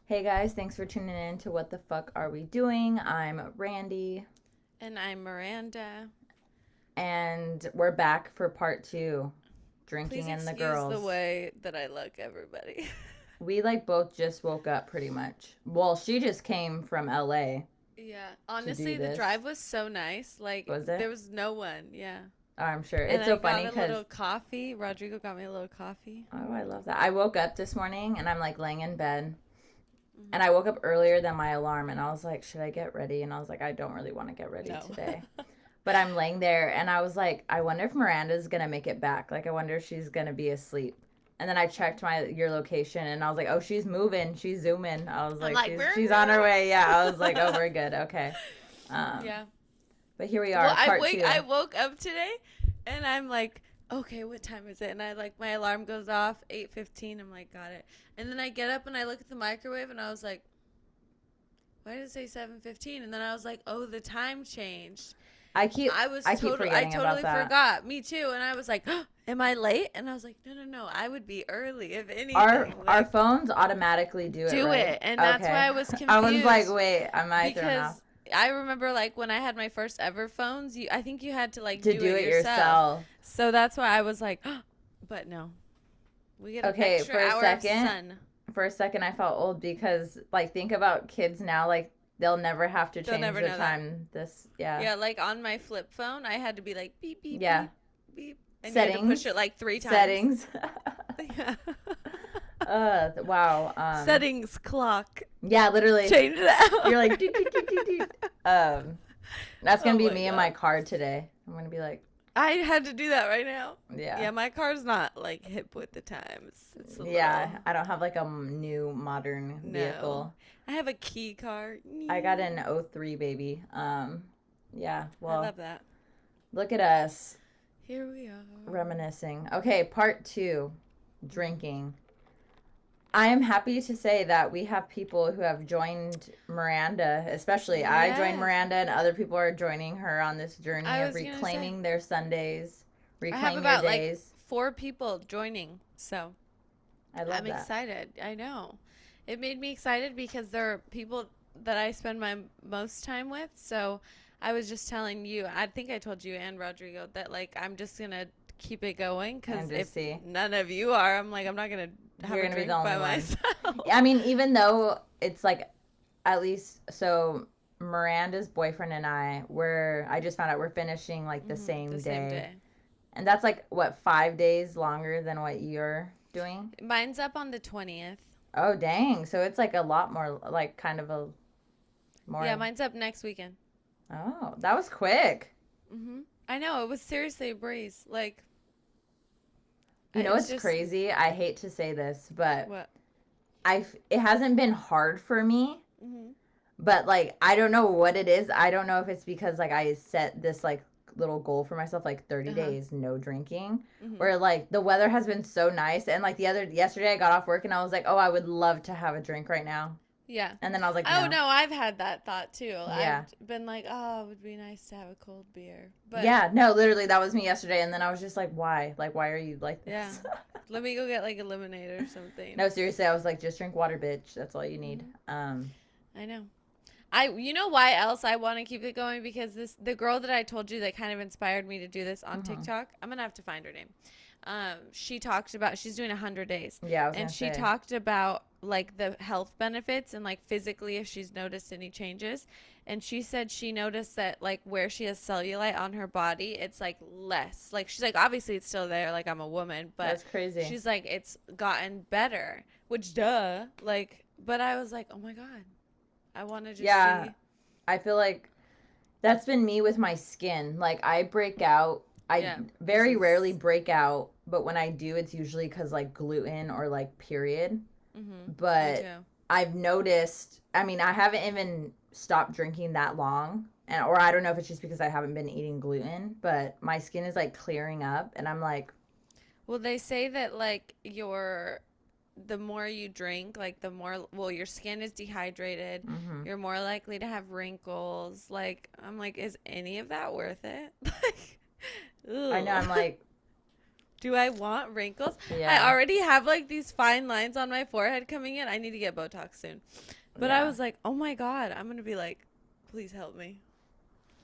Hey guys, thanks for tuning in to What the Fuck Are We Doing? I'm Randie, And I'm Miranda. and we're back for part two, Please drinking and the excuse the girls. way that I look, everybody. We like both just woke up pretty much. Well, she just came from LA Yeah, to do honestly, the this. drive was so nice. Like, Was it? there was no one. Yeah. Oh, I'm sure. And It's I so got funny a because, little coffee. Rodrigo got me a little coffee. oh, I love that. I woke up this morning and I'm like laying in bed. And Hmm. I woke up earlier than my alarm and I was like, should I get ready? And I was like, I don't really want to get ready No. today. But I'm laying there and I was like, I wonder if Miranda's gonna make it back. Like I wonder if she's gonna be asleep. And then I checked your location and I was like, oh, she's moving, she's zooming. I was I'm like, like, she's on her way. Yeah, I was like, oh, we're good, okay. Um, yeah. but here we Well, are, part I two. woke up today, and I'm like, okay, what time is it? And I like my alarm goes off 8:15. I'm like, got it. And then I get up and I look at the microwave, and I was like, why did it say 7:15? And then I was like, oh, the time changed. I keep I keep I forgetting about totally that. forgot. Me too. And I was like, oh, am I late? And I was like, no, no, no. I would be early if Our anything. our Like, phones automatically do it, do right? it. And that's Okay. why I was I was like, confused wait, am I thrown off? because I remember like when I had my first ever phones, I think you had to like To do do it it yourself. yourself. So that's why I was like, oh, but no. We get an Okay, extra hour of sun. for a second I felt old because like think about kids now, like they'll never have to They'll change never the know that. time. This yeah. Yeah, like on my flip phone, I had to be like beep beep Yeah. beep beep, and you had to push Settings. it like 3 times. Settings. Yeah. Wow. Settings clock. Yeah, literally. Change it You're out. like doot, doot, doot, doot, doot. That's gonna Oh be my me in my god. car today. I'm gonna be like, I had to do that right now. yeah. Yeah, my car's not like hip with the times. It's a little. Yeah, I don't have like a new modern No. vehicle. I have a key car. I got an '03 baby. Yeah, I well, love that. look at us Here we are. reminiscing. Okay, part two, Mhm. drinking. I am happy to say that we have people who have joined Miranda, especially I joined Yes. Miranda, and other people are joining her on this journey I of was gonna say. reclaiming their Sundays, I have reclaim your about like days. 4 people joining. So I love I'm that. excited. I know. It made me excited because there are people that I spend my most time with. So I was just telling you, I think I told you and Rodrigo that like I'm just going to keep it going because And if just see. none of you are, I'm like, I'm not going to have You're a going to be the drink only by one. myself. I mean, even though it's like, at least, so Miranda's boyfriend and I just found out we're finishing like the The same same day. day. And that's like, what, 5 days longer than what you're doing? Mine's up on the 20th. Oh, dang. So it's like a lot more, like kind of a Yeah, more. mine's up next weekend. Oh, that was quick. I know. It was seriously a breeze. Like, You know it's what's just, crazy? I hate to say this, but what? it hasn't been hard for me, Hmm. but like I don't know what it is. I don't know if it's because like I set this like little goal for myself, like 30 Uh-huh. days no drinking, Hmm. where like the weather has been so nice, and like yesterday I got off work and I was like, oh, I would love to have a drink right now, Yeah. and then I was like, Oh no. no, I've had that thought too. Yeah. I've been like, oh, it would be nice to have a cold beer. But Yeah, no, literally that was me yesterday, and then I was just like, why? Like, why are you like yeah, this? let me go get like a lemonade or something. No, seriously, I was like, just drink water, bitch. That's all you need. Hmm. Um, I know. You know why else I want to keep it going because the girl that I told you that kind of inspired me to do this on mhm. TikTok. I'm gonna have to find her name. She talked about she's doing 100 days, Yeah, I was and gonna she say. talked about like the health benefits and like physically if she's noticed any changes. And she said she noticed that like where she has cellulite on her body, it's like less. Like she's like obviously it's still there. Like I'm a woman, but That's crazy. she's like it's gotten better. Which duh, like. But I was like, oh my god, I want to just Yeah, see. I feel like that's been me with my skin. Like I break out. I Yeah, this very rarely is. break out, but when I do, it's usually because like gluten or like period. Me But too. I've noticed. I mean, I haven't even stopped drinking that long, and or I don't know if it's just because I haven't been eating gluten, but my skin is like clearing up, and I'm like, Well, they say that like the more you drink, like the more well your skin is dehydrated, mm-hmm. you're more likely to have wrinkles. Like I'm like, is any of that worth it? Like, I know. ugh. I'm like, Do I want wrinkles? Yeah. I already have like these fine lines on my forehead coming in. I need to get Botox soon. But I was like, oh my God, I'm going to be like, please help me.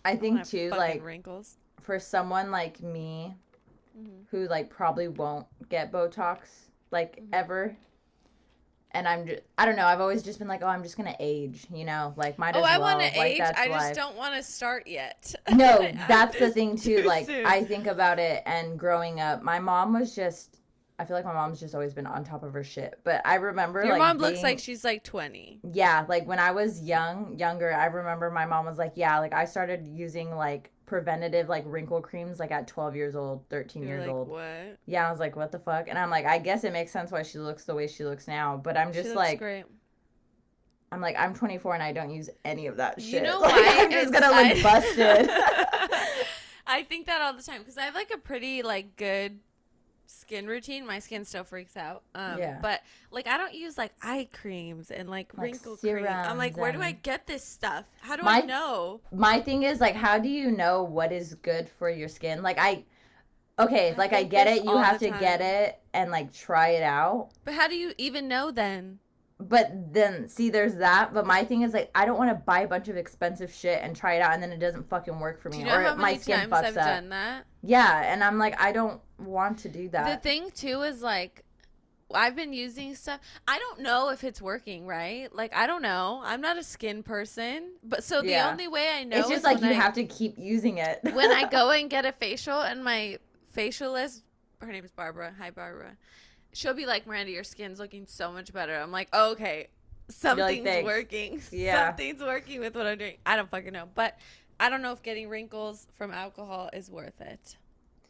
I think too, like, wrinkles. For someone like me who like probably won't get Botox like ever. And I don't know, I've always just been like, oh, I'm just going to age, you know, like might as well. I want to like, age. that's I just life. don't want to start yet. No, that's the thing too. Like soon. I think about it and growing up, my mom was just, I feel like my mom's just always been on top of her shit. But I remember Your like mom looks like she's like 20. Yeah, like when I was younger, I remember my mom was like, yeah, like I started using like preventative like wrinkle creams like at 12 years old, 13 years like, old. What? Yeah, I was like, what the fuck? And I'm like, I guess it makes sense why she looks the way she looks now, but I'm just like great. I'm like, I'm 24 and I don't use any of that shit. You know like, why? I'm just gonna look busted. I think that all the time because I have like a pretty like good skin routine. My skin still freaks out. But like I don't use like eye creams and like wrinkle cream. I'm like, where do I get this stuff? How do I know? My thing is like, how do you know what is good for your skin? Like I get it. You have to get it and like try it out. But how do you even know then? But then, see, there's that. But my thing is, like, I don't want to buy a bunch of expensive shit and try it out, and then it doesn't fucking work for me. Do you know how many times I've up. done that? Yeah, and I'm like, I don't want to do that. The thing, too, is, like, I've been using stuff. I don't know if it's working, right? Like, I don't know. I'm not a skin person. But so the only way I know it's just like you have to keep using it. When I go and get a facial, and my facialist, her name is Barbara. Hi, Barbara. She'll be like, Miranda, your skin's looking so much better. I'm like, oh, okay, something's working. Yeah. Something's working with what I'm doing. I don't fucking know. But I don't know if getting wrinkles from alcohol is worth it.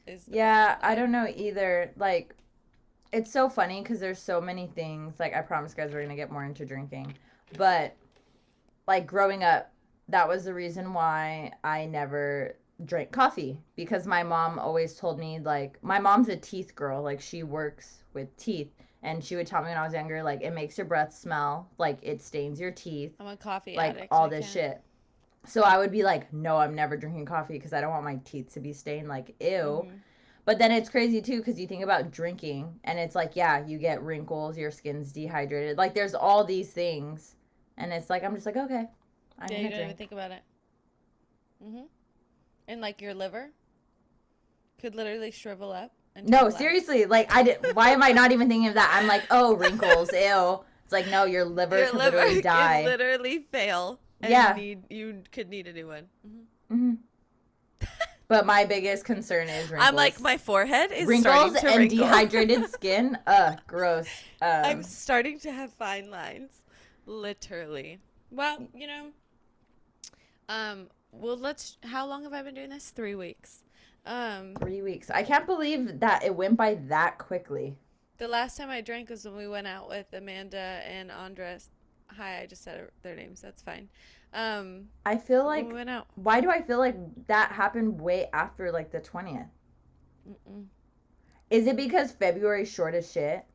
I don't know either. Like, it's so funny because there's so many things. Like, I promise guys we're going to get more into drinking. But, like, growing up, that was the reason why I never drank coffee. Because my mom always told me, like, my mom's a teeth girl. Like, she works with teeth, and she would tell me when I was younger, like, it makes your breath smell, like it stains your teeth. I'm a coffee like addict, all this shit. So I would be like, no, I'm never drinking coffee because I don't want my teeth to be stained, like ew. But then it's crazy too because you think about drinking and it's like, yeah, you get wrinkles, your skin's dehydrated, like there's all these things, and it's like I'm just like, okay, I'm you don't even think about it. And like your liver could literally shrivel up. No, seriously, like why am I not even thinking of that? I'm like, oh, wrinkles, ew. It's like, no, your liver could literally die. Could literally fail. And you could need a new one. But my biggest concern is wrinkles. I'm like, my forehead is wrinkles starting to and wrinkle. Dehydrated skin. Gross. I'm starting to have fine lines, literally. Well, you know. How long have I been doing this? 3 weeks. 3 weeks. I can't believe that it went by that quickly. The last time I drank was when we went out with Amanda and Andres. Hi, I just said their names. That's fine. I feel like we went out. Why do I feel like that happened way after like the 20th? Is it because February's short as shit?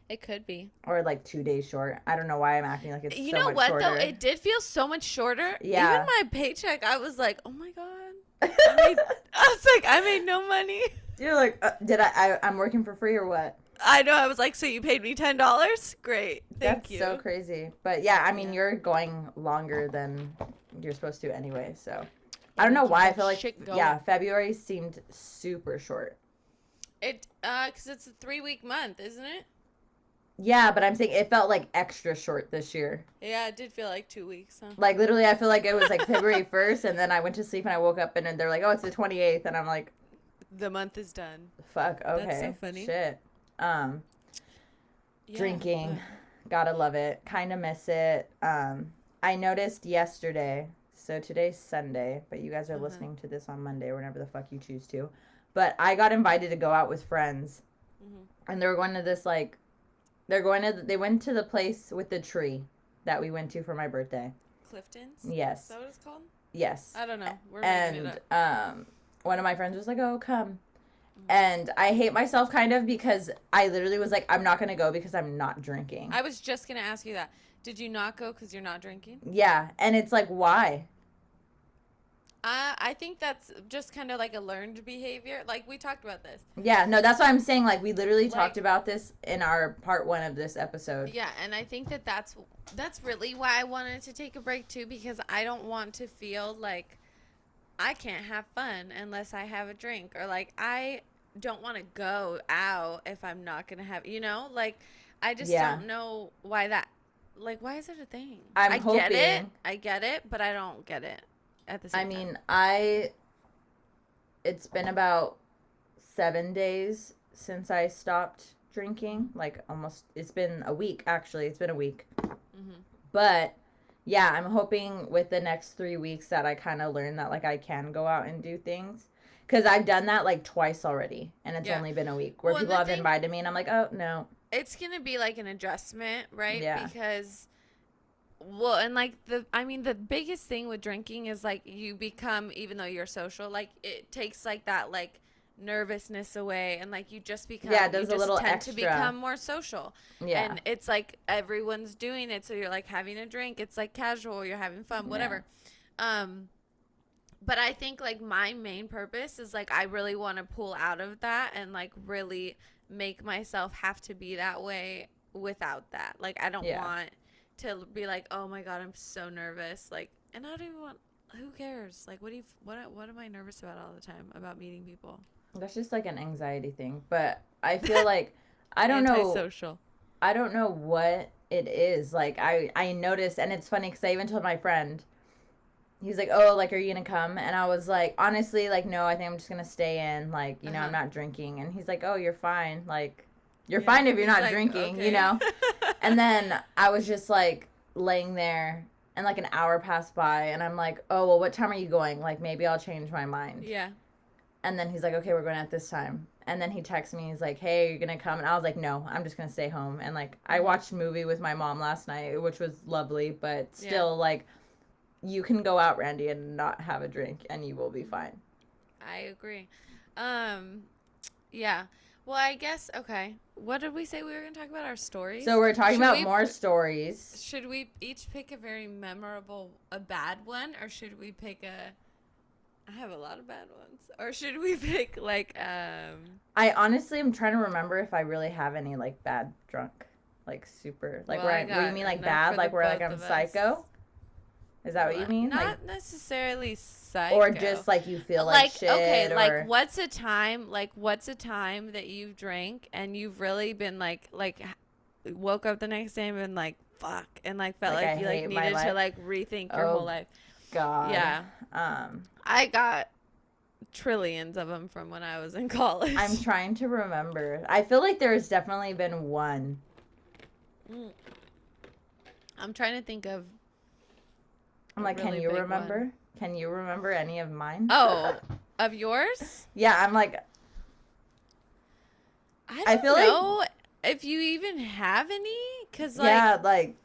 It could be. Or like 2 days short. I don't know why I'm acting like it's so much shorter. You know what though? It did feel so much shorter. Yeah. Even my paycheck, I was like, oh my God. I was like, I made no money. You're like, I'm working for free or what? I know. I was like, so you paid me $10? Great. Thank you. That's so crazy. But yeah, I mean, you're going longer than you're supposed to anyway. So I don't know why I feel like, February seemed super short. Because it's a 3-week month, isn't it? Yeah, but I'm saying it felt like extra short this year. Yeah, it did feel like 2 weeks, huh? Like, literally, I feel like it was, like, February 1st, and then I went to sleep, and I woke up, and they're like, oh, it's the 28th, and I'm like... The month is done. Fuck, okay. That's so funny. Shit. Drinking. Gotta love it. Kinda miss it. I noticed yesterday, so today's Sunday, but you guys are listening to this on Monday, or whenever the fuck you choose to, but I got invited to go out with friends, and they were going to this, like... They went to the place with the tree that we went to for my birthday. Clifton's? Yes. Is that what it's called? Yes. I don't know. We're making it up. One of my friends was like, oh, come. And I hate myself kind of because I literally was like, I'm not going to go because I'm not drinking. I was just going to ask you that. Did you not go because you're not drinking? Yeah. And it's like, why? I think that's just kind of like a learned behavior. Like we talked about this. Yeah, no, that's what I'm saying. Like we literally talked Like, about this in our part 1 of this episode. yeah, and I think that that's really why I wanted to take a break too, because I don't want to feel like I can't have fun unless I have a drink, or like I don't want to go out if I'm not gonna have, like I just Yeah. don't know why that, like why is it a thing? I'm I hoping. get it, but I don't get it at the same time. It's been about 7 days since I stopped drinking. Like almost, it's been a week actually. It's been a week. Mm-hmm. But yeah, I'm hoping with the next 3 weeks that I kind of learn that like I can go out and do things. Because I've done that like twice already, and it's only been a week where people have invited me, and I'm like, oh no. It's gonna be like an adjustment, right? Yeah. Because, well, and like the biggest thing with drinking is like you become, even though you're social, like it takes like that like nervousness away, and like you just become, Yeah, it does you just a little tend extra. to become more social. Yeah. And it's like everyone's doing it, so you're like having a drink. It's like casual. You're having fun, whatever. Yeah. But I think like my main purpose is like I really want to pull out of that and like really make myself have to be that way without that. Like I don't want to be like, oh my God, I'm so nervous. Like, and I don't even want, who cares? Like, what am I nervous about all the time about meeting people? That's just like an anxiety thing. But I feel like, I don't know. Antisocial. I don't know what it is. Like I noticed, and it's funny because I even told my friend, he's like, oh, like, are you gonna come? And I was like, honestly, like, no, I think I'm just gonna stay in, like, you know, I'm not drinking. And he's like, oh, you're fine, like, you're fine if you're not like, drinking, okay. You know. And then I was just like laying there, and like an hour passed by, and I'm like, oh, well, what time are you going? Like, maybe I'll change my mind. Yeah. And then he's like, okay, we're going at this time. And then he texts me, he's like, hey, you're gonna come? And I was like, no, I'm just gonna stay home. And like I watched a movie with my mom last night, which was lovely, but still like, you can go out, Randie, and not have a drink, and you will be fine. I agree. Yeah. Well, I guess, okay. What did we say we were going to talk about? Our stories? So we're talking about more stories. Should we each pick a very memorable, a bad one, or should we pick I have a lot of bad ones. Or should we pick, like, I honestly am trying to remember if I really have any, like, bad drunk. Like, super. Like, well, where you mean, like, bad? Like, where, like, I'm psycho? Is that what you mean? Not like, necessarily psycho. Or just like you feel like shit. Okay, or... like what's a time that you've drank and you've really been like woke up the next day and been like fuck, and like felt like you like needed to like rethink your whole life. God. Yeah. I got trillions of them from when I was in college. I'm trying to remember. I feel like there's definitely been one. I'm trying to think of. I'm like, really, can you remember? One. Can you remember any of mine? Oh, of yours? Yeah, I'm like. I feel know like if you even have any, because like. Yeah, like.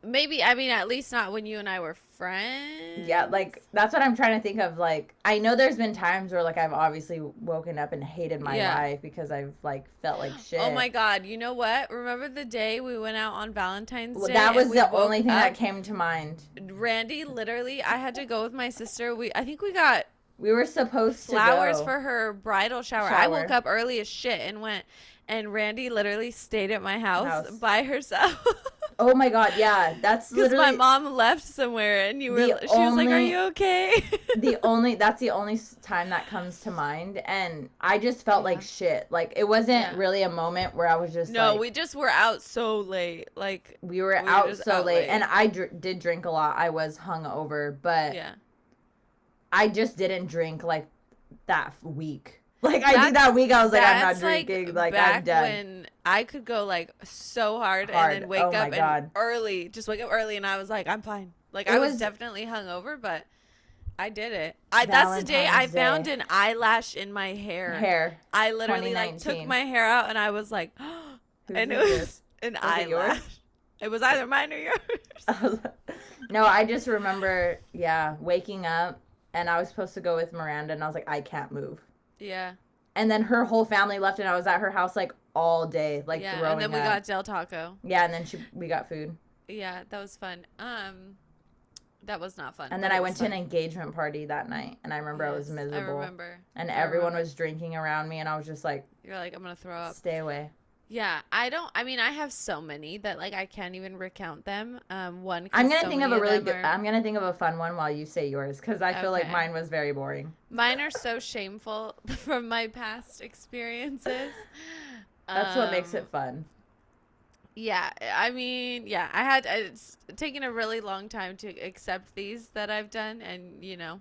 Maybe, I mean, at least not when you and I were friends. Yeah, like, that's what I'm trying to think of. Like, I know there's been times where, like, I've obviously woken up and hated my life because I've, like, felt like shit. Oh, my God. You know what? Remember the day we went out on Valentine's Day? That was the only thing that came to mind. Randie, literally, I had to go with my sister. I think we were supposed to go. Flowers for her bridal shower. I woke up early as shit and went. And Randie literally stayed at my house. By herself. Oh my God, yeah, that's literally. Because my mom left somewhere, and she was like, "Are you okay?" That's the only time that comes to mind, and I just felt like shit. Like it wasn't really a moment where I was just. No, like, we just were out so late. Like we were out so late, and I did drink a lot. I was hungover, but I just didn't drink like that week. Like I did that week, I was like, I'm not drinking. Like I'm done. When I could go like so hard and then wake up and early, just wake up early, and I was like, I'm fine. Like I was definitely hungover, but I did it. That's the day I found an eyelash in my hair. I literally like took my hair out, and I was like, and it was an eyelash. It was either mine or yours. No, I just remember, waking up, and I was supposed to go with Miranda, and I was like, I can't move. Yeah. And then her whole family left, and I was at her house like all day, like throwing up. And then we got Del Taco. Yeah, and then we got food. Yeah, that was fun. That was not fun. And then I went to an engagement party that night, and I remember I was miserable. I remember. And everyone was drinking around me, and I was just like, you're like, I'm going to throw up. Stay away. Yeah, I have so many that, like, I can't even recount them. I'm going to think of a really good, I'm going to think of a fun one while you say yours, because I feel like mine was very boring. Mine are so shameful from my past experiences. That's what makes it fun. Yeah, I mean, yeah, it's taken a really long time to accept these that I've done, and, you know,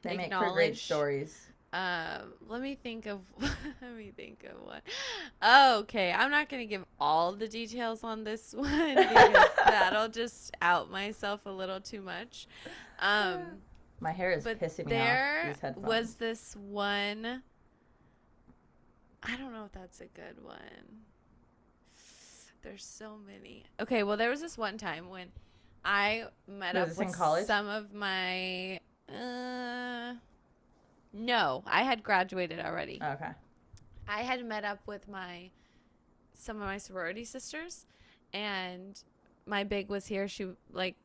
they make for great stories. Let me think of one. Oh, okay, I'm not gonna give all the details on this one because that'll just out myself a little too much. My hair is pissing me off. There was this one. I don't know if that's a good one. There's so many. Okay, well, there was this one time when I met up with some of my. No, I had graduated already. Okay. I had met up with some of my sorority sisters, and my big was here. She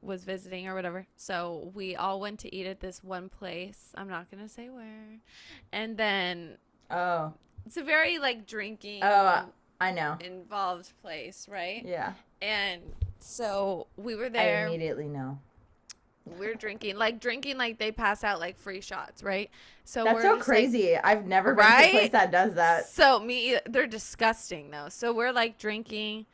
was visiting or whatever. So we all went to eat at this one place. I'm not gonna say where. And then it's a very drinking. I know. Involved place, right? Yeah. And so we were there. I immediately know. We're drinking like they pass out like free shots, right? So that's so crazy. I've never been to a place that does that. So they're disgusting though. So we're like drinking,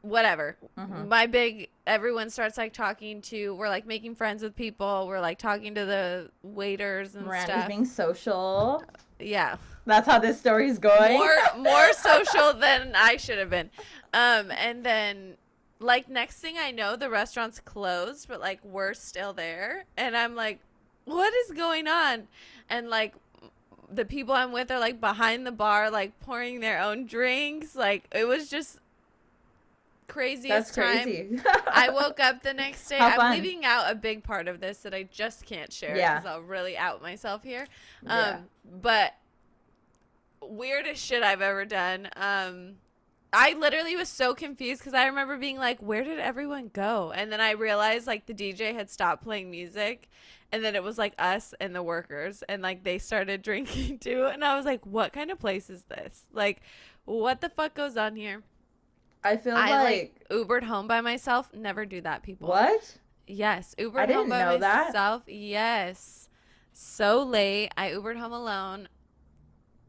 whatever. Mm-hmm. Everyone starts like talking to. We're like making friends with people. We're like talking to the waiters and Miranda's stuff. Being social. Yeah. That's how this story's going. More social than I should have been. And then. Next thing I know, the restaurant's closed, but, we're still there. And I'm like, what is going on? And, the people I'm with are, behind the bar, pouring their own drinks. It was just craziest crazy. time. I woke up the next day. I'm leaving out a big part of this that I just can't share because I'll really out myself here. But weirdest shit I've ever done. I literally was so confused because I remember being like, where did everyone go? And then I realized the DJ had stopped playing music, and then it was us and the workers, and they started drinking too. And I was like, what kind of place is this? What the fuck goes on here? I feel I Ubered home by myself. Never do that, people. What? Yes, Ubered home by myself. That? Yes. So late. I Ubered home alone.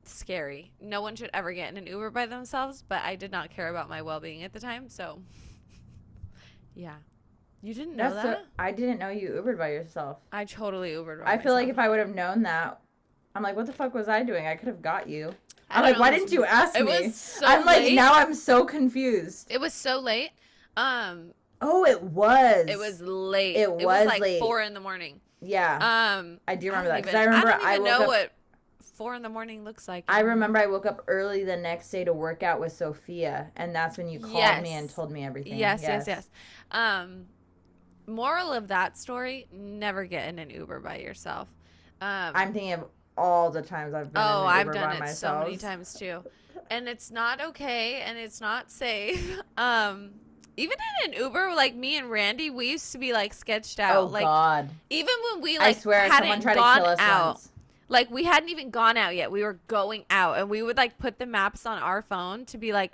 Scary. No one should ever get in an Uber by themselves, but I did not care about my well-being at the time, so yeah. You didn't know that? I didn't know you Ubered by yourself. I totally Ubered by myself. I feel like if I would have known that, I'm like, what the fuck was I doing? I could have got you. I'm like, why didn't you ask me? It was so I'm like, late. now I'm so confused. It was so late. Oh, it was. It was late. It was late. 4 a.m. Yeah. I do remember that because I remember I don't even know what 4 a.m. looks like. I remember I woke up early the next day to work out with Sophia, and that's when you called me and told me everything. Yes. Moral of that story: never get in an Uber by yourself. I'm thinking of all the times I've been in an Uber by myself. Oh, I've done it so many times too, and it's not okay, and it's not safe. Even in an Uber, me and Randie, we used to be sketched out. Oh God! Even when we I swear, someone tried to kill us once. We hadn't even gone out yet. We were going out, and we would put the maps on our phone to be are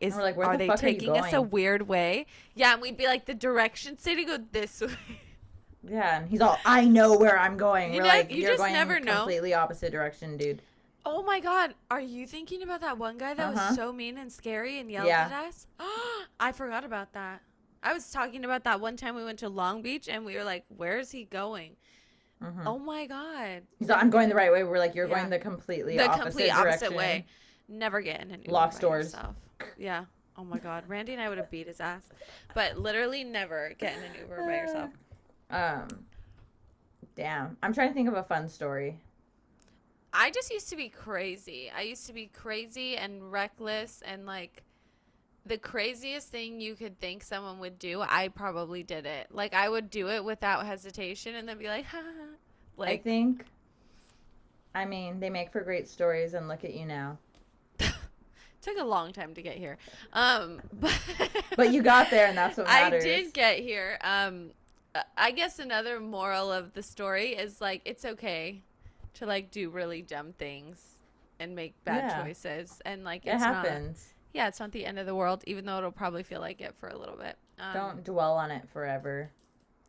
they taking us a weird way? Yeah, and we'd be the directions say to go this way. Yeah, and he's all, I know where I'm going. We're you're just going never know. Completely opposite direction, dude. Oh my God, are you thinking about that one guy that was so mean and scary and yelled at us? I forgot about that. I was talking about that one time we went to Long Beach, and we were like, where is he going? Mm-hmm. Oh my God. He's like, I'm going the right way. We're like, you're going the complete opposite way. Never get in an Uber Locks doors. Yourself. Yeah. Oh my God. Randie and I would have beat his ass. But literally never get in an Uber by yourself. Damn. I'm trying to think of a fun story. I just used to be crazy. I used to be crazy and reckless, and the craziest thing you could think someone would do, I probably did it. I would do it without hesitation and then be like, ha. I mean, they make for great stories, and look at you now. Took a long time to get here. But you got there, and that's what matters. I did get here. I guess another moral of the story is like it's okay to like do really dumb things and make bad choices, and like it happens. It's not the end of the world, even though it'll probably feel like it for a little bit. Don't dwell on it forever.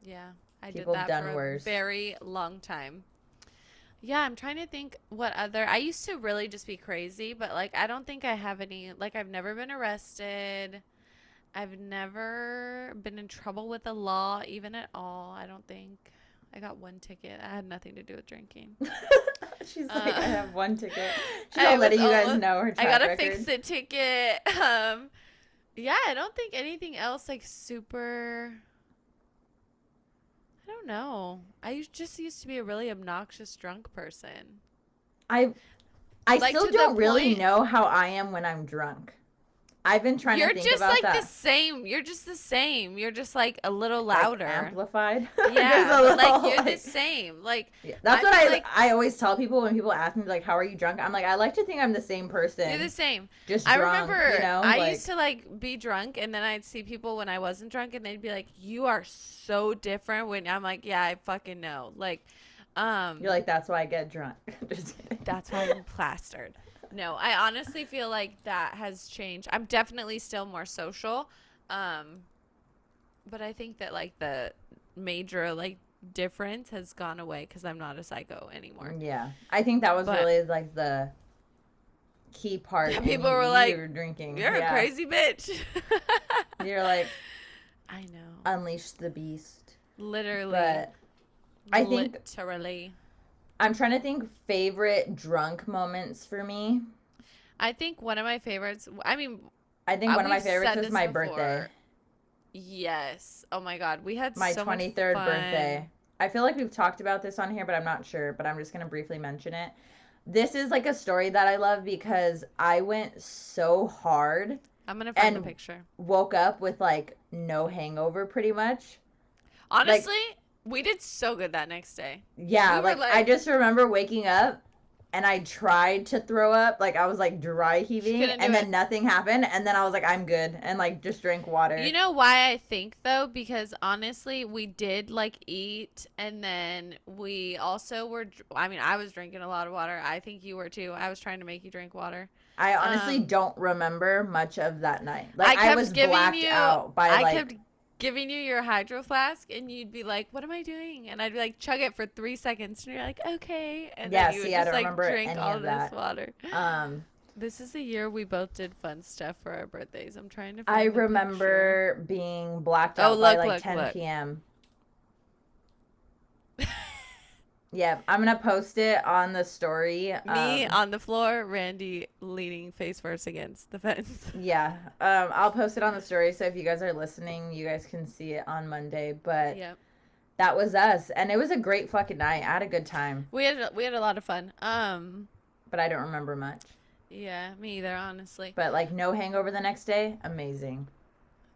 Yeah, I People did that done for worse. a very long time. Yeah, I'm trying to think what other. I used to really just be crazy, but like I don't think I have any. Like I've never been arrested. I've never been in trouble with the law, even at all. I don't think. I got one ticket. I had nothing to do with drinking. She's like, I have one ticket. She's not letting you guys know her track I got a record. fix-it ticket. Yeah, I don't think anything else like super. I don't know. Just used to be a really obnoxious drunk person. I Like, still to the don't really point- know how I am when I'm drunk. I've been trying to think You're about just that. like the same. You're just the same. You're just like a little louder. Like amplified. Yeah, Just a but like little, you're the same. Like yeah. That's I what feel like I always tell people when people ask me like, how are you drunk? I'm like, I like to think I'm the same person. you're the same. Just I drunk, remember you know? I like, used to like be drunk, and then I'd see people when I wasn't drunk, and they'd be like, "You are so different." When I'm like, "Yeah, I fucking know." Like, you're like, that's why I get drunk. Just kidding. that's why I'm plastered. No, I honestly feel like that has changed. I'm definitely still more social. But I think that like the major like difference has gone away because I'm not a psycho anymore. Yeah. I think that was But- really like the key part. Yeah, in people were you like, were drinking. You're a crazy bitch. You're like, I know. unleash the beast. Literally. But I think literally. I'm trying to think favorite drunk moments for me. I think one of my favorites. I mean, I think one of my we've favorites said was this my before. birthday. Yes. Oh my God, we had My so much 23rd fun. birthday. I feel like we've talked about this on here, but I'm not sure. But I'm just going to briefly mention it. This is like a story that I love because I went so hard, I'm gonna find the and picture. woke up with like no hangover pretty much. Honestly, we did so good that next day. Yeah, We were like I just remember waking up and I tried to throw up. Like I was like dry heaving couldn't do and then it. nothing happened. And then I was like, I'm good. And like just drank water. You know why I think though? Because honestly, we did like eat, and then we also were. I mean, I was drinking a lot of water. I think you were too. I was trying to make you drink water. I honestly don't remember much of that night. Like I was blacked out by I like kept giving you your hydro flask, and you'd be like, "What am I doing?" And I'd be like, "Chug it for 3 seconds," and you're like, "Okay." And Yeah, then you would see, I just don't like remember drink any all of this that. water. This is the year we both did fun stuff for our birthdays. I'm trying to find I the picture. remember being blacked Oh, out by look, like look, 10 look. p.m. Yeah, I'm gonna post it on the story. Me on the floor, Randie leaning face first against the fence. Yeah, I'll post it on the story. So if you guys are listening, you guys can see it on Monday. But Yep. that was us, and it was a great fucking night. I had a good time, We had a lot of fun. but I don't remember much. Yeah, me either, honestly. But like no hangover the next day, amazing.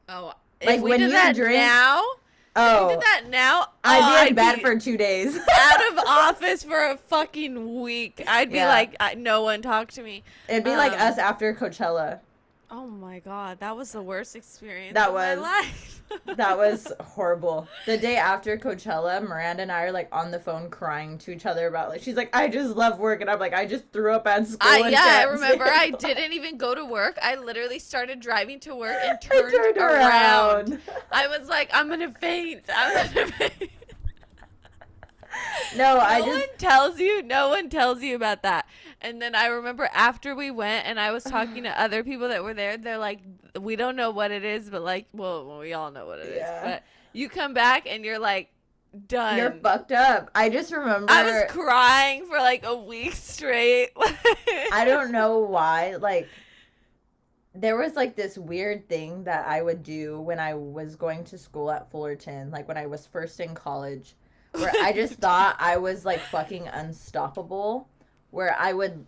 Oh, Like, if we when did you that drink- now, if we Oh, did that now, I'd be in bed be for 2 days. out of office for a fucking week. I'd be Yeah. like, no one talk to me. It'd be like Um, us after Coachella. Oh my God, that was the worst experience That of my was- life. That was horrible. The day after Coachella, Miranda and I are like on the phone crying to each other about like she's like, I just love work, and I'm like, I just threw up at school. I and remember I canceled." didn't even go to work. I literally started driving to work and I turned around. I was like, I'm gonna faint. I'm gonna faint. No, No one tells you about that. And then I remember after we went and I was talking to other people that were there, they're like, we don't know what it is, but like, well, we all know what it is. Yeah. But you come back and you're like, done. You're fucked up. I just remember I was crying for like a week straight. I don't know why. Like, there was like this weird thing that I would do when I was going to school at Fullerton, like when I was first in college, where I just thought I was like fucking unstoppable, where I would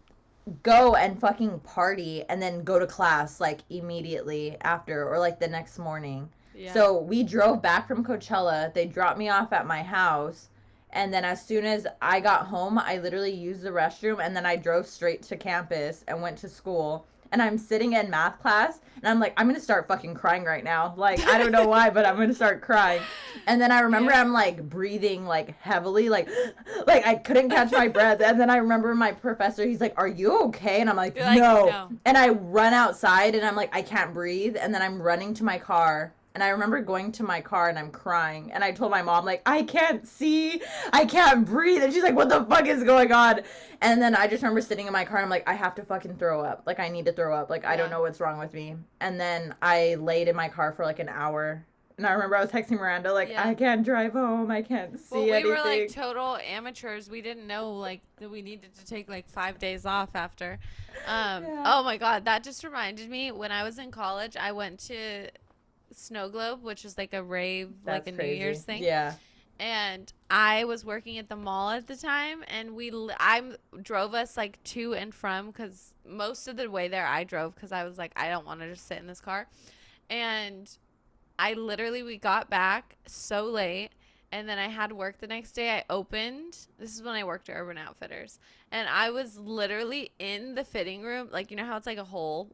go and fucking party and then go to class like immediately after or like the next morning. Yeah. So we drove back from Coachella. They dropped me off at my house. And then as soon as I got home, I literally used the restroom. And then I drove straight to campus and went to school. And I'm sitting in math class. And I'm like, I'm going to start fucking crying right now. Like, I don't know why, but I'm going to start crying. And then I remember I'm like breathing like heavily, like like I couldn't catch my breath. And then I remember my professor, he's like, "Are you okay?" And I'm like, You're like, "No." no. And I run outside and I'm like, I can't breathe. And then I'm running to my car. And I remember going to my car and I'm crying. And I told my mom, like, I can't see. I can't breathe. And she's like, what the fuck is going on? And then I just remember sitting in my car and I'm like, I have to fucking throw up. Like, I need to throw up. Like, I don't know what's wrong with me. And then I laid in my car for like an hour. And I remember I was texting Miranda, like, I can't drive home. I can't see anything. We were like total amateurs. We didn't know like that we needed to take like 5 days off after. Oh my God. That just reminded me, when I was in college, I went to Snow Globe, which is like a rave, like a New Year's thing. Yeah. And I was working at the mall at the time, and I drove us like to and from, because most of the way there I drove, because I was like, I don't want to just sit in this car. And we got back so late, and then I had work the next day. This is when I worked at Urban Outfitters, and I was literally in the fitting room, like, you know how it's like a hole,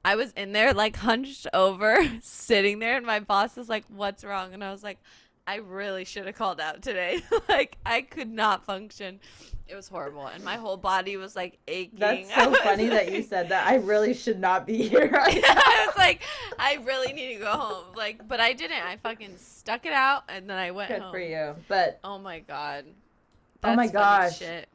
I was in there like hunched over, sitting there, and my boss was like, "What's wrong?" And I was like, I really should have called out today. Like, I could not function. It was horrible, and my whole body was like aching. That's so funny that you said that. I really should not be here right now. I was like, I really need to go home. Like, but I didn't. I fucking stuck it out, and then I went home. Good for you. But oh my God. Oh my gosh. Shit.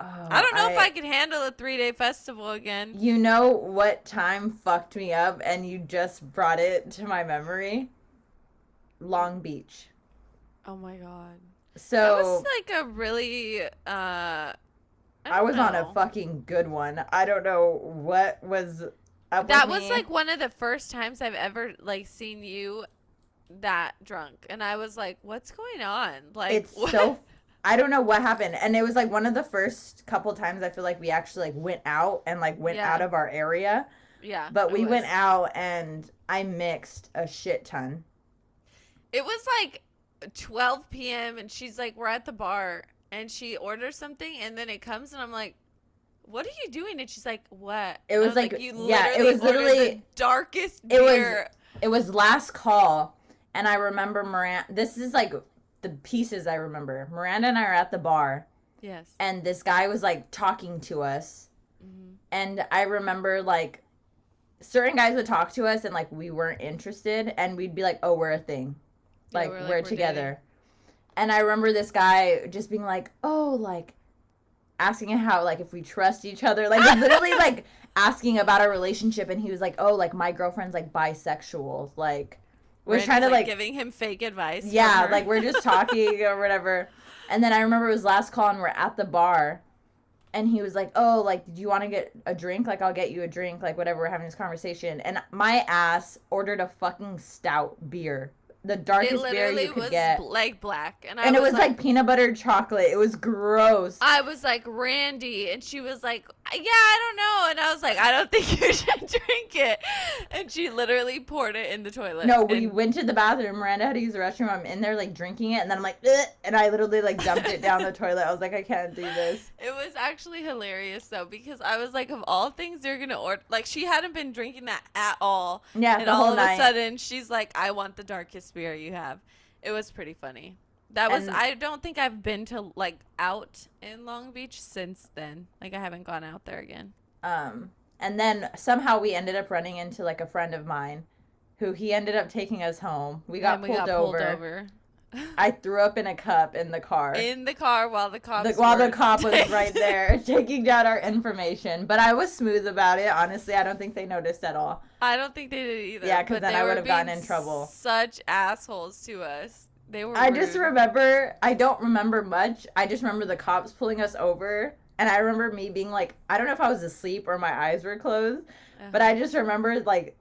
Oh, I don't know if I could handle a 3-day festival again. You know what time fucked me up, and you just brought it to my memory? Long Beach. Oh my God. So that was like a really I was on a fucking good one. I don't know what was up that with was me. like one of the first times I've ever like seen you that drunk, and I was like, what's going on? Like, it's so I don't know what happened. And it was like one of the first couple times I feel like we actually like went out and like went out of our area. Yeah. But we went out and I mixed a shit ton. It was like 12 p.m. and she's like, we're at the bar, and she orders something, and then it comes and I'm like, what are you doing? And she's like, what? It was like you it was literally the darkest beer. It was last call, and I remember Miranda. This is like the pieces I remember. Miranda and I are at the bar. Yes. And this guy was like talking to us. Mm-hmm. And I remember like certain guys would talk to us and like we weren't interested, and we'd be like, oh, we're a thing. Like, we're together. Dating. And I remember this guy just being like, oh, like asking how like if we trust each other. Like literally like asking about our relationship, and he was like, oh, like my girlfriend's like bisexual. Like we're trying to like giving him fake advice. Yeah, like we're just talking or whatever. And then I remember it was last call and we're at the bar, and he was like, oh, like, do you want to get a drink? Like, I'll get you a drink, like whatever, we're having this conversation. And my ass ordered a fucking stout beer. The darkest beer you could get. Like black. And it was like peanut butter chocolate. It was gross. I was like, Randie. And she was like, yeah, I don't know. And I was like, I don't think you should drink it. And she literally poured it in the toilet. No, we went to the bathroom. Miranda had to use the restroom. I'm in there like drinking it. And then I'm like, ugh, and I literally like dumped it down the toilet. I was like, I can't do this. It was actually hilarious though, because I was like, of all things you're going to order. Like, she hadn't been drinking that at all. Yeah, and the all whole of night. A sudden she's like, I want the darkest beer you have. It was pretty funny. I don't think I've been to like out in Long Beach since then. Like, I haven't gone out there again. And then somehow we ended up running into like a friend of mine who he ended up taking us home. We got pulled over. I threw up in a cup in the car. In the car while the cop was right there taking down our information. But I was smooth about it. Honestly, I don't think they noticed at all. I don't think they did either. Yeah, because then I would have gotten in trouble. Such assholes to us. They were rude. Just remember, I don't remember much. I just remember the cops pulling us over. And I remember me being like, I don't know if I was asleep or my eyes were closed. But I just remember like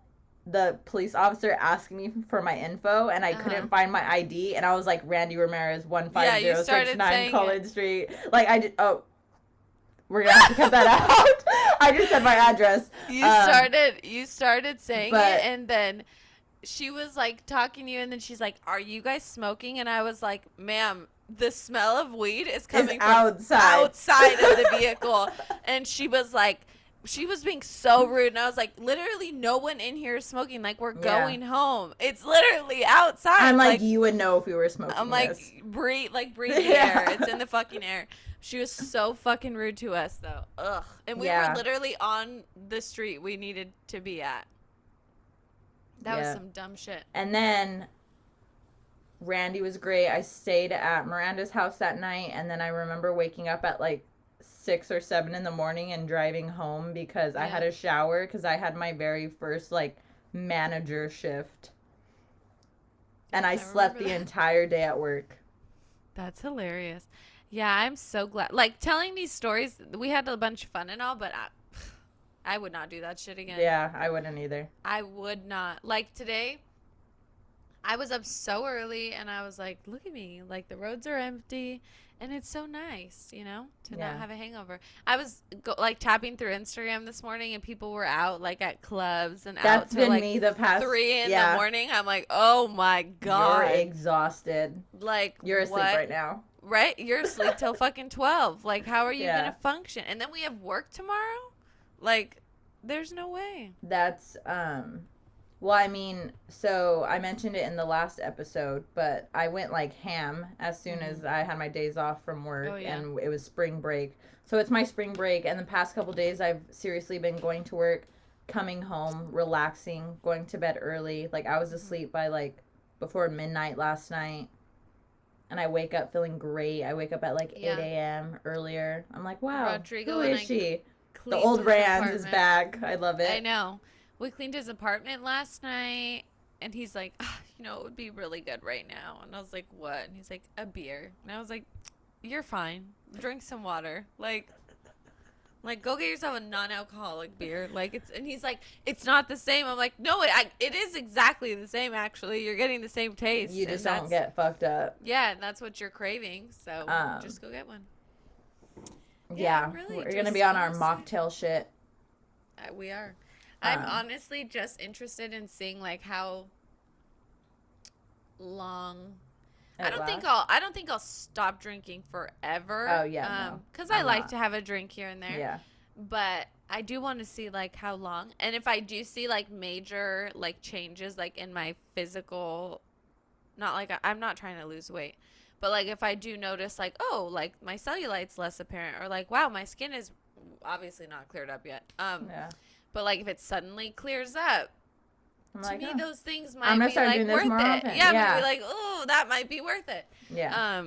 the police officer asking me for my info, and I couldn't find my ID, and I was like, Randie Ramirez, 15069 College Street. Like, I did. Oh, we're gonna have to cut that out. I just said my address. You started saying it, and then she was like talking to you, and then she's like, "Are you guys smoking?" And I was like, "Ma'am, the smell of weed is coming from outside of the vehicle." And she was like, she was being so rude, and I was like, literally no one in here is smoking. Like, we're going home. It's literally outside. I'm like, you would know if we were smoking. I'm like, this. breathe the air. It's in the fucking air. She was so fucking rude to us, though. Ugh. And we were literally on the street we needed to be at. That was some dumb shit. And then Randie was great. I stayed at Miranda's house that night, and then I remember waking up at like 6 or 7 in the morning and driving home because I had a shower because I had my very first like manager shift. And I slept the entire day at work. That's hilarious. Yeah, I'm so glad. Like, telling these stories, we had a bunch of fun and all, but I would not do that shit again. Yeah, I wouldn't either. I would not. Like, today, I was up so early, and I was like, look at me. Like, the roads are empty, and it's so nice, you know, to not have a hangover. I was, tapping through Instagram this morning, and people were out, like, at clubs and out till, like, me the past 3 in the morning. I'm like, oh, my God. You're exhausted. Like, you're asleep right now. Right? You're asleep till fucking 12. Like, how are you going to function? And then we have work tomorrow? Like, there's no way. That's, well, I mean, so I mentioned it in the last episode, but I went like ham as soon as I had my days off from work, and it was spring break. So it's my spring break, and the past couple days I've seriously been going to work, coming home, relaxing, going to bed early. Like, I was asleep by like before midnight last night. And I wake up feeling great. I wake up at like 8 a.m. earlier. I'm like, wow, Rodrigo who is she? The old Rand is back. I love it. I know. We cleaned his apartment last night, and he's like, you know, it would be really good right now. And I was like, what? And he's like, a beer. And I was like, you're fine. Drink some water. Like, go get yourself a non-alcoholic beer. Like, and he's like, it's not the same. I'm like, no, it is exactly the same, actually. You're getting the same taste. You just don't get fucked up. Yeah, and that's what you're craving. So just go get one. Yeah, really, we're going to be on our mocktail shit. We are. I'm honestly just interested in seeing like how long. I don't think I'll stop drinking forever. Oh yeah. Because I like to have a drink here and there. Yeah. But I do want to see like how long, and if I do see like major like changes like in my physical, not like I'm not trying to lose weight, but like if I do notice like, oh, like my cellulite's less apparent, or like, wow, my skin is obviously not cleared up yet. Yeah. But like if it suddenly clears up, I'm to like, me those things might I'm gonna be start like doing this worth more it. often. Yeah, I'm gonna be like, oh, that might be worth it. Yeah.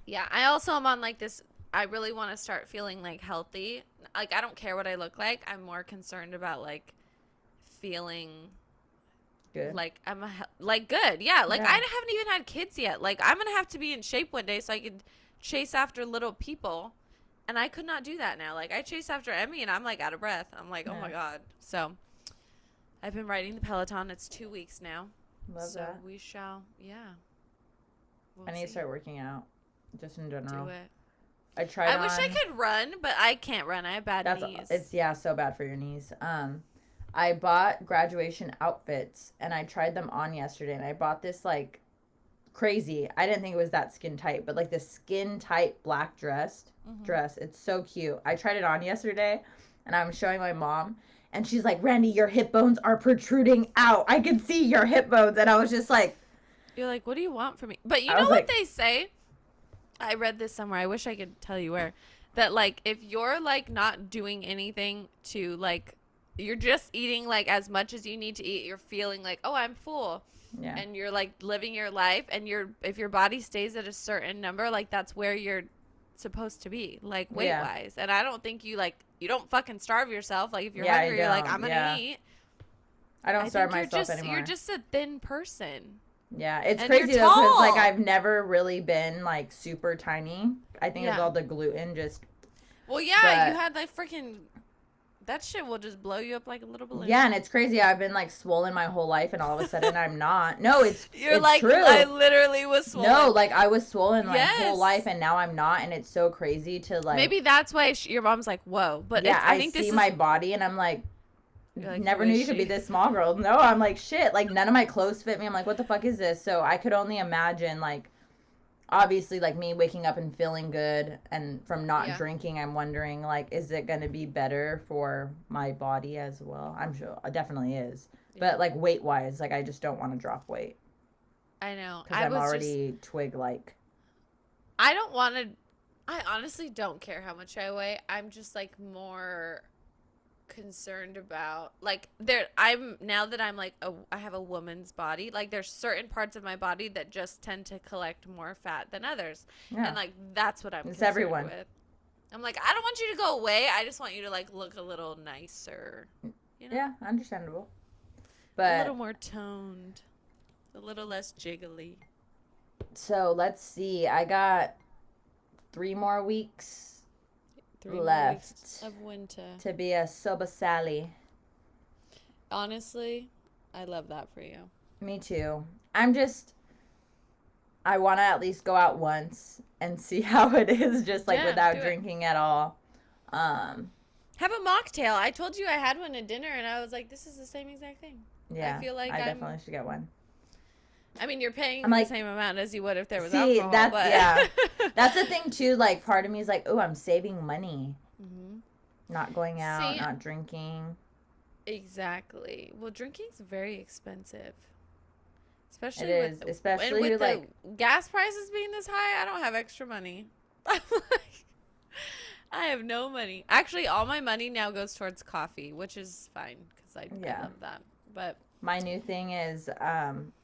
Yeah. I also am on like this. I really want to start feeling like healthy. Like, I don't care what I look like. I'm more concerned about like feeling good. Like I'm good. Yeah. Like I haven't even had kids yet. Like I'm gonna have to be in shape one day so I could chase after little people. And I could not do that now. Like, I chase after Emmy, and I'm, like, out of breath. I'm like, oh, my God. So, I've been riding the Peloton. It's 2 weeks now. Love that. So, we shall, I need to start working out, just in general. Do it. I wish I could run, but I can't run. I have bad knees. It's, so bad for your knees. I bought graduation outfits, and I tried them on yesterday, and I bought this, like, crazy. I didn't think it was that skin tight, but, like, this skin tight black dress. It's so cute. I tried it on yesterday, and I'm showing my mom, and she's like, Randie, your hip bones are protruding out. I can see your hip bones. And I was just like, you're like, what do you want from me? But you know what they say? I read this somewhere. I wish I could tell you where. That, like, if you're, like, not doing anything to, like, you're just eating, like, as much as you need to eat, you're feeling like, oh, I'm full. Yeah. And you're, like, living your life, and if your body stays at a certain number, like, that's where you're supposed to be, like, weight-wise. And I don't think you don't fucking starve yourself. Like, if you're hungry, you're like, I'm gonna eat. I don't starve myself anymore. You're just a thin person. Yeah, it's crazy though, because like I've never really been like super tiny. I think it's all the gluten just. Well, yeah, you had like freaking. That shit will just blow you up like a little balloon. Yeah, and it's crazy. I've been like swollen my whole life, and all of a sudden I'm not. No, it's like true. I literally was swollen. No, like I was swollen my whole life, and now I'm not, and it's so crazy to like. Maybe that's why your mom's like, whoa. But yeah, I think see my body, and I'm like, never knew you could be this small, girl. No, I'm like shit. Like none of my clothes fit me. I'm like, what the fuck is this? So I could only imagine like obviously, like, me waking up and feeling good and from not Yeah. drinking, I'm wondering, like, is it going to be better for my body as well? I'm sure it definitely is. Yeah. But, like, weight-wise, like, I just don't want to drop weight I know. because I'm already twig-like. I don't want to. I honestly don't care how much I weigh. I'm just like more concerned about like I'm now that I'm like I have a woman's body. Like there's certain parts of my body that just tend to collect more fat than others, Yeah. and like that's what I'm It's concerned everyone. with. I'm like, I don't want you to go away. I just want you to like look a little nicer. You know? Yeah, understandable. A But little more toned, a little less jiggly. so let's see. I got 3 more weeks 3 more left weeks of winter. to be a soba Sally. Honestly, I love that for you. Me too. I want to at least go out once and see how it is, just like Yeah, without do it. drinking at all. Have a mocktail. I told you I had one at dinner, and I was like, "This is the same exact thing." Yeah, I feel like I definitely should get one. I mean, you're paying I'm the like, same amount as you would if there was see, alcohol. that's But... yeah, that's the thing too. Like, part of me is like, oh, I'm saving money, hmm not going out, See, not drinking. exactly. Well, drinking's very expensive, especially It is, with especially with like the gas prices being this high. I don't have extra money. I have no money. Actually, all my money now goes towards coffee, which is fine because I love that. But my new thing is,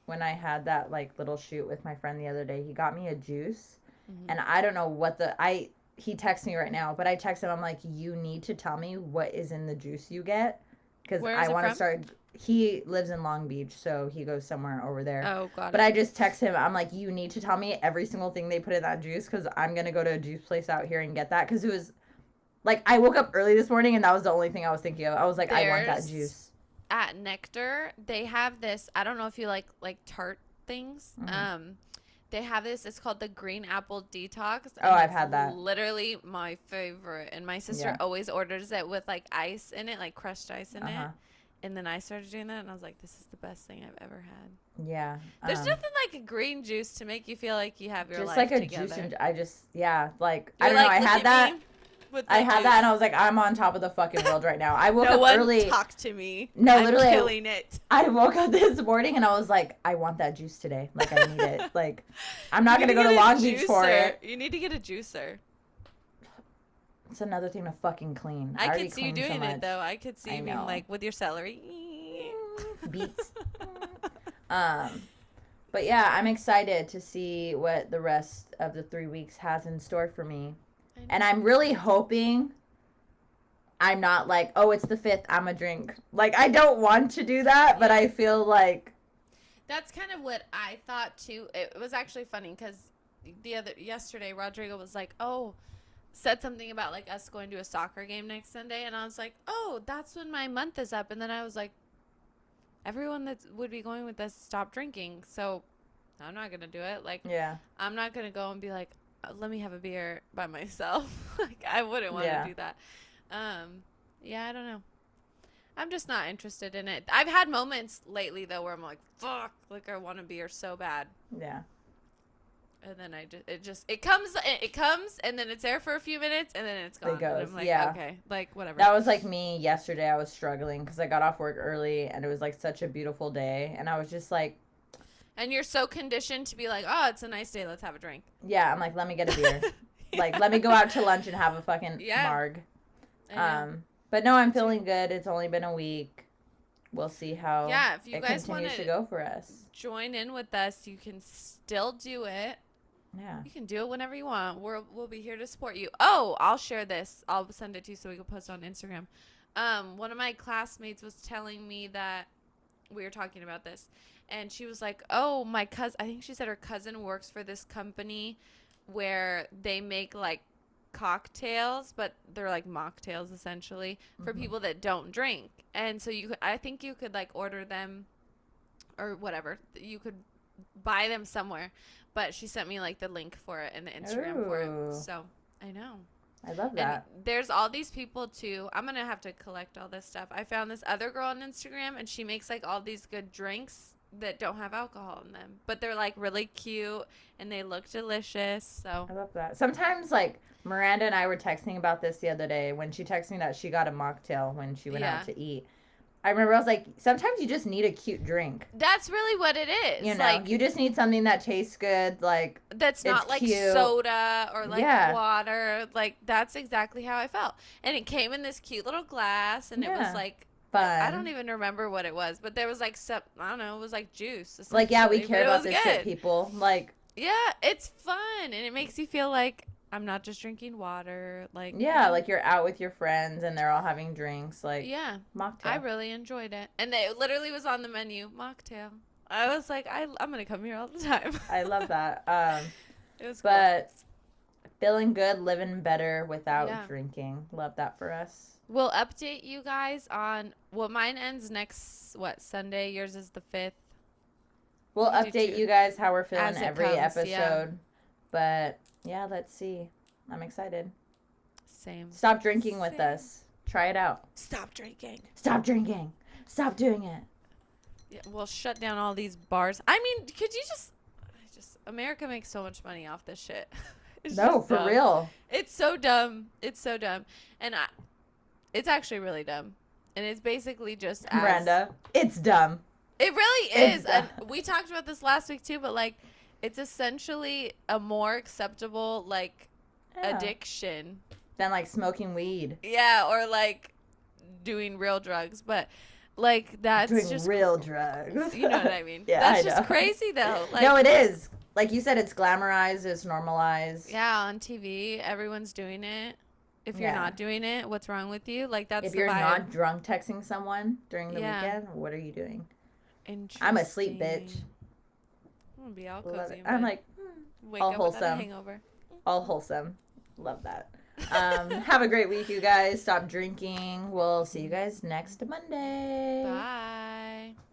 when I had that like little shoot with my friend the other day, he got me a juice, and I don't know what he texts me right now, but I text him, I'm like, you need to tell me what is in the juice you get, because I want to start. He lives in Long Beach, so he goes somewhere over there. Oh, got it. But I just text him, I'm like, you need to tell me every single thing they put in that juice, because I'm gonna go to a juice place out here and get that, because it was like, I woke up early this morning and that was the only thing I was thinking of. I was like, I want that juice. At Nectar, they have this, I don't know if you like tart things. They have this, it's called the green apple detox. Oh, I've had that. Literally my favorite. And my sister always orders it with like ice in it, like crushed ice in it. And then I started doing that and I was like, this is the best thing I've ever had. Yeah. There's nothing like a green juice to make you feel like you have your just life like a together. juice, I just, like, You're I don't know, like, I had that. I had that and I was like, I'm on top of the fucking world right now. I woke up early. No one talk to me. No, I'm literally. killing it. I woke up this morning and I was like, I want that juice today. Like, I need it. Like, I'm not going to go to Long Beach for it. You need to get a juicer. It's another thing to fucking clean. I could see you doing it, though. I could see you being like, with your celery. Beets. But yeah, I'm excited to see what the rest of the 3 weeks has in store for me. And I'm really hoping I'm not like, oh, it's the 5th, I'm a drink. Like, I don't want to do that, but I feel like... That's kind of what I thought, too. It was actually funny because yesterday, Rodrigo was like, said something about, like, us going to a soccer game next Sunday. And I was like, oh, that's when my month is up. And then I was like, everyone that would be going with us stopped drinking. So I'm not going to do it. Like, I'm not going to go and be like, let me have a beer by myself. Like, I wouldn't want to do that. I don't know. I'm just not interested in it. I've had moments lately though where I'm like, fuck, like I want a beer so bad. Yeah. And then it comes and then it's there for a few minutes and then it's gone. It goes. And I'm like, okay, like whatever. That was like me yesterday. I was struggling because I got off work early and it was like such a beautiful day. And I was just like, and you're so conditioned to be like, oh, it's a nice day, let's have a drink. Yeah, I'm like, let me get a beer. Like, let me go out to lunch and have a fucking marg. But no, I'm feeling good. It's only been a week. We'll see how if you guys continues to go for us. Join in with us. You can still do it. Yeah. You can do it whenever you want. We'll be here to support you. Oh, I'll share this. I'll send it to you so we can post it on Instagram. One of my classmates was telling me that we were talking about this. And she was like, oh, my cousin, I think she said her cousin works for this company where they make like cocktails, but they're like mocktails essentially for people that don't drink. And so I think you could like order them or whatever. You could buy them somewhere. But she sent me like the link for it and the Instagram for it. So I know. I love that. And there's all these people too. I'm going to have to collect all this stuff. I found this other girl on Instagram and she makes like all these good drinks that don't have alcohol in them, but they're like really cute and they look delicious. So I love that. Sometimes, like, Miranda and I were texting about this the other day when she texted me that she got a mocktail when she went out to eat. I remember I was like, sometimes you just need a cute drink. That's really what it is. You know, like, you just need something that tastes good, like, that's not like cute. soda or like water. Like, that's exactly how I felt. And it came in this cute little glass, and it was like fun. I don't even remember what it was, but there was like some, I don't know, it was like juice. Like, yeah, we care about this shit, people. Like, yeah, it's fun, and it makes you feel like I'm not just drinking water. Like, yeah, like you're out with your friends and they're all having drinks. Like, yeah, mocktail. I really enjoyed it, and it literally was on the menu, mocktail. I was like, I'm gonna come here all the time. I love that. It was but cool. Feeling good, living better without drinking. Love that for us. We'll update you guys on, well, mine ends next, Sunday? Yours is the 5th. We'll update you guys how we're feeling every episode. Yeah. But, yeah, let's see. I'm excited. Same. Stop drinking with us. Try it out. Stop drinking. Stop drinking. Stop doing it. Yeah, we'll shut down all these bars. I mean, could you just America makes so much money off this shit. No, for real. It's so dumb. It's so dumb. And it's actually really dumb. And it's basically just Miranda, it's dumb. It really is. And we talked about this last week too, but like it's essentially a more acceptable like addiction than like smoking weed. Yeah, or like doing real drugs, but like that's doing just real drugs. You know what I mean? Yeah, that's I just know. crazy though. Like, no, it is. Like you said, it's glamorized, it's normalized. Yeah, on TV, everyone's doing it. If you're not doing it, what's wrong with you? Like that's if the you're vibe. not drunk texting someone during the weekend, what are you doing? I'm a sleep bitch. I'm gonna be all cozy. I'm like wake all up wholesome. without a hangover. All wholesome. Love that. Have a great week, you guys. Stop drinking. We'll see you guys next Monday. Bye.